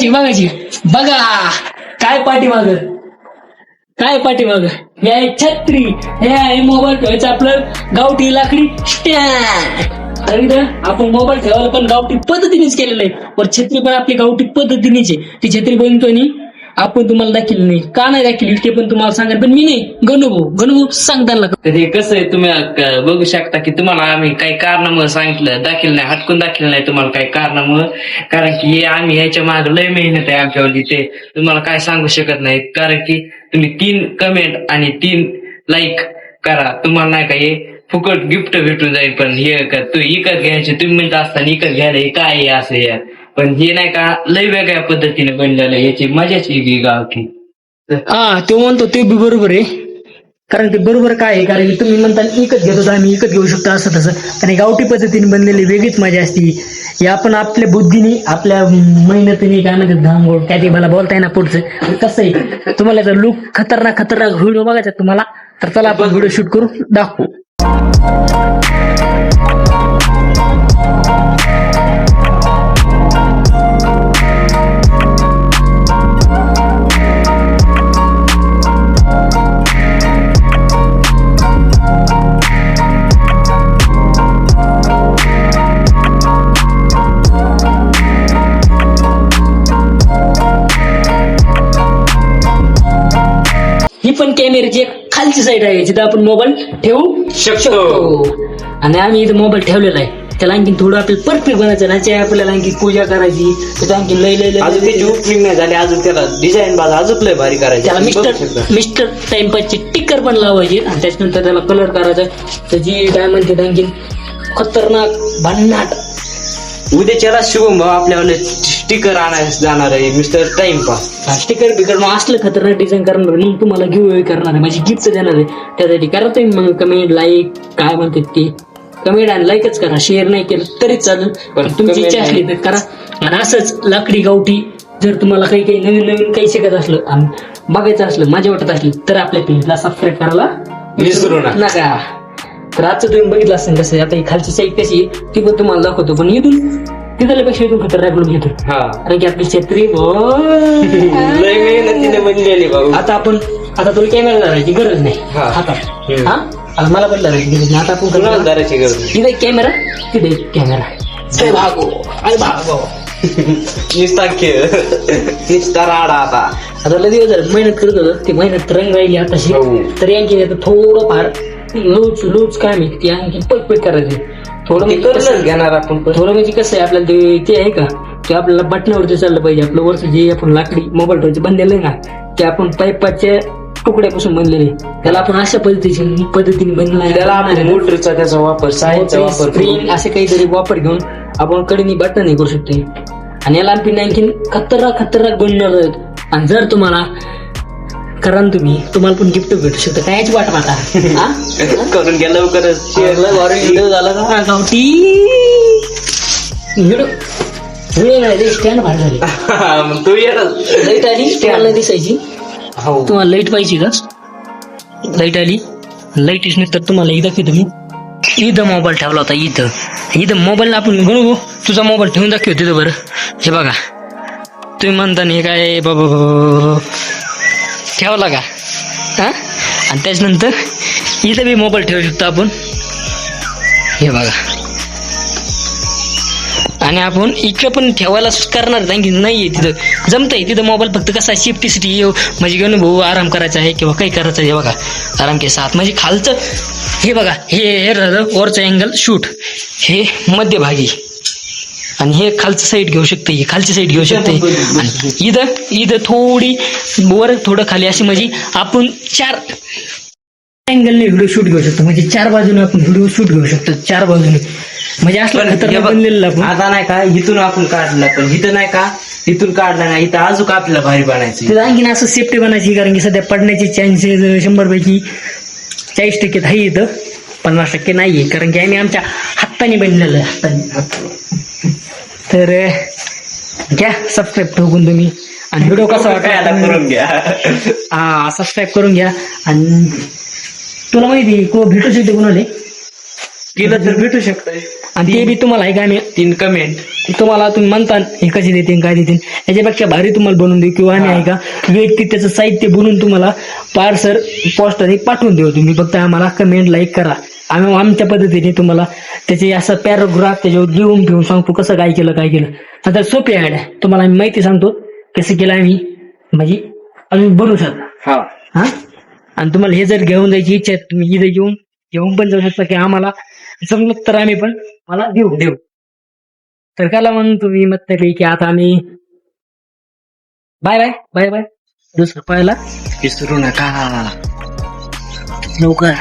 बघायची बघा काय पाठीमाग हे आहे छत्री, हे आहे मोबाईल ठेवायचं आपलं गावठी लाकडी स्टँड. तर इथं आपण मोबाईल ठेवायला पण गावठी पद्धतीनेच केलेलं आहे, पण छत्री पण आपली गावठी पद्धतीनेच आहे. ती छत्री बनतोय आणि आपण तुम्हाला दाखवली नाही, का नाही दाखवली ते पण तुम्हाला सांगा, पण मी नाही, गणू सांगताना. हे कसं आहे, तुम्ही बघू शकता की तुम्हाला आम्ही काही कारणामुळे सांगितलं, दाखल नाही, हटकून दाखल नाही तुम्हाला काही कारणामुळे, कारण की हे आम्ही ह्याच्या मागे लय मेहनत आहे आमच्यावरती, ते तुम्हाला काय सांगू शकत नाही. कारण की तुम्ही 3 कमेंट आणि 3 लाईक करा, तुम्हाला नाही का हे फुकट गिफ्ट भेटून जाईल. पण हे तू इकत घ्यायचे, तुम्ही म्हणता असताना इकत घ्यायला हे काय आहे असं यार, पण हे नाही का लय वेगळ्या पद्धतीने बनलेलं, याची मजाच वेगळी गावठी. हा तो म्हणतो ते बी बरोबर आहे, कारण ते बरोबर काय आहे, कारण की तुम्ही म्हणता विकत घेतो आम्ही विकत घेऊ शकतो असं तसं, आणि गावठी पद्धतीने बनलेली वेगळीच मजा असते. हे आपण आपल्या बुद्धीने, आपल्या मेहनतीने, काय म्हणतात घामगोळ काय ते मला बोलता येणार पुढचं कसं आहे. तुम्हाला जर लुक खतरनाक व्हिडिओ बघायचा तुम्हाला, तर चला आपण व्हिडिओ शूट करून दाखवू. ही पण कॅमेऱ्याची एक खालची साईड आहे जिथं आपण मोबाईल ठेवू शकतो, आणि आम्ही इथं मोबाईल ठेवलेला आहे. त्याला आणखी थोडं आपल्याला परफेक्ट बनायचं ना, आपल्याला आणखी पूजा करायची, त्याच्या आणखी लय अजून त्याची ओपनिंग नाही झाली, अजून त्याला डिझाईन बाज अजून लय भारी करायची. त्याला मिस्टर टाइमपासची टिकर पण लावायची, आणि त्याच्यानंतर त्याला कलर करायचा, त्याची काय म्हणते आणखी खतरनाक भन्नाट. उद्याच्याला शुभम भाऊ आपल्याला स्टिकर आणायला जाणार आहे, मिस्टर टाइमपास. स्टिकर बिकर मग असलं खतरनाक डिझाईन करणार, मग तुम्हाला गिव्ह करणार आहे, माझी गिफ्ट देणार आहे. त्यासाठी करा तुम्ही मग कमेंट, लाईक, काय म्हणतात ते कमेंट आणि लाईकच करा, शेअर नाही केलं तरी चालेल, पण तुमची इच्छा असली तर करा. आणि असंच लाकडी गावठी जर तुम्हाला काही नवीन काही शिकत असलं आणि बघायचं असलं, मजा वाटत असली, तर आपल्या पेजला सबस्क्राईब करायला विसरू नका. तर आजचं तुम्ही बघितलं असेल कसं, आता ही खालची साईड कशी आहे ती पण तुम्हाला दाखवतो, पण इथून तिथल्यापेक्षा इथून खतरनाक करून घेतो, कारण की आपली छत्री लय मेहनतीने बनलेली भाऊ. आता तुला कॅमेरा धरायची गरज नाही हातात, हा आता मला पण धरायची गरज नाही. आता आपण धरायची गरज नाही, तिथे कॅमेरा, तिथे कॅमेरा, भागो निस्ता खेळ, निस्ता राडा. आता लय दिवस झाले मेहनत करत होतो, ती मेहनत रंग राहिली आताशी, तरी आणखी आता थोडं फार लूज काय मी ती आणखी पटपट करायची, थोडं घेणार आपण. थोडं म्हणजे कसं आहे, आपल्याला ते आहे का, ते आपल्याला बटनावरती चाललं पाहिजे. आपलं वरचं जे आपण लाकडी मोबाईल ठेवायचं बनलेलं आहे ना, ते आपण पाईपाच्या तुकड्यापासून बनलेले, त्याला आपण अशा पद्धतीने बनलेलं, त्याला मोटरचा त्याचा वापर, सायन्सचा वापर, स्क्रीन असे काहीतरी वापर घेऊन आपण कडीने बटन हे करू शकतो. आणि याला आणखी खतरनाक बनणार आहेत. आणि जर तुम्हाला कारण तुम्हाला पण गिफ्ट भेटू शकतं, कायच वाट पाहता करून घ्या लवकरच. व्हिडिओ झाला का गावठी व्हिडिओ नाही, स्टँड बाहेर झाली, तू येणार लाईट आली, स्टँडला दिसायची. तुम्हाला लाईट पाहिजे का, लाईट आली, लाईट तर तुम्हाला इथं दाखवतो मी. इथं मोबाईल ठेवला होता, इथं मोबाईल आपण गणू तुझा मोबाईल ठेवून दाखव तिथं. बरं हे बघा, तुम्ही म्हणता नाही काय बाबा ठेवला का, हा, आणि त्याच्यानंतर इथं बी मोबाईल ठेवू शकतो आपण, हे बघा. आणि आपण इकडे पण ठेवायला करणार नाहीये, तिथं जमतंय. तिथं मोबाईल फक्त कसा सेफ्टीसाठी म्हणजे घेऊन भाऊ आराम करायचा आहे किंवा काही करायचं आहे, बघा आराम के साथ. म्हणजे खालचं हे बघा, हे राहिलं वरचं अँगल शूट, हे मध्यभागी, आणि हे खालचं साईड घेऊ शकते, ही खालची साईड घेऊ शकते. आणि इथं थोडी वर थोडं खाली अशी, म्हणजे आपण 4 अँगलने व्हिडिओ शूट घेऊ शकतो, म्हणजे 4 बाजूने आपण व्हिडिओ शूट घेऊ शकतो, 4 बाजूने. म्हणजे असलं खतरनाक बनलेलं. आता नाही का इथून आपण काढलं, पण इथं नाही का इथून काढलं नाही, इथं अजून आपल्याला भारी बनायचं, तिथं आणखीन असं सेफ्टी बनायची, कारण की सध्या पडण्याचे चान्सेस 100 पैकी 40% आहे, इथं 50% नाहीये, कारण की आम्ही आमच्या हाताने बनलेलं आहे, हाताने. तर घ्या सबस्क्राईब ठोकून तुम्ही, आणि व्हिडिओ कसा वाटला करून घ्या. हा सबस्क्राईब करून घ्या. आणि तुला माहिती भेटू शकते कोणाला केलं तर भेटू शकतंय. आणि ते बी तुम्हाला आहे का आम्ही 3 कमेंट तुम्हाला तुम्ही म्हणता हे कसे देतील काय देतील याच्यापेक्षा भारी तुम्हाला बनवून देऊ किंवा आम्ही आहे का व्यक्ती त्याचं साहित्य बनवून तुम्हाला पार्सल पोस्टने पाठवून देऊ. तुम्ही फक्त आम्हाला कमेंट लाईक करा. आम्ही आमच्या पद्धतीने तुम्हाला त्याचे असं पॅराग्राफ त्याच्यावर लिहून घेऊन सांगतो कसं काय केलं. आता सोपी आहे तुम्हाला आम्ही माहिती सांगतो कसं केलं आम्ही म्हणजे आम्ही बनवू शकता. हा आणि तुम्हाला हे जर घेऊन जायची इच्छा आहे तुम्ही इथे घेऊन पण जाऊ शकता की आम्हाला जमलं तर आम्ही पण मला देऊ. तर काला म्हणून तुम्ही मत की आता आम्ही बाय दुसरं पाहायला विसरू नका लवकर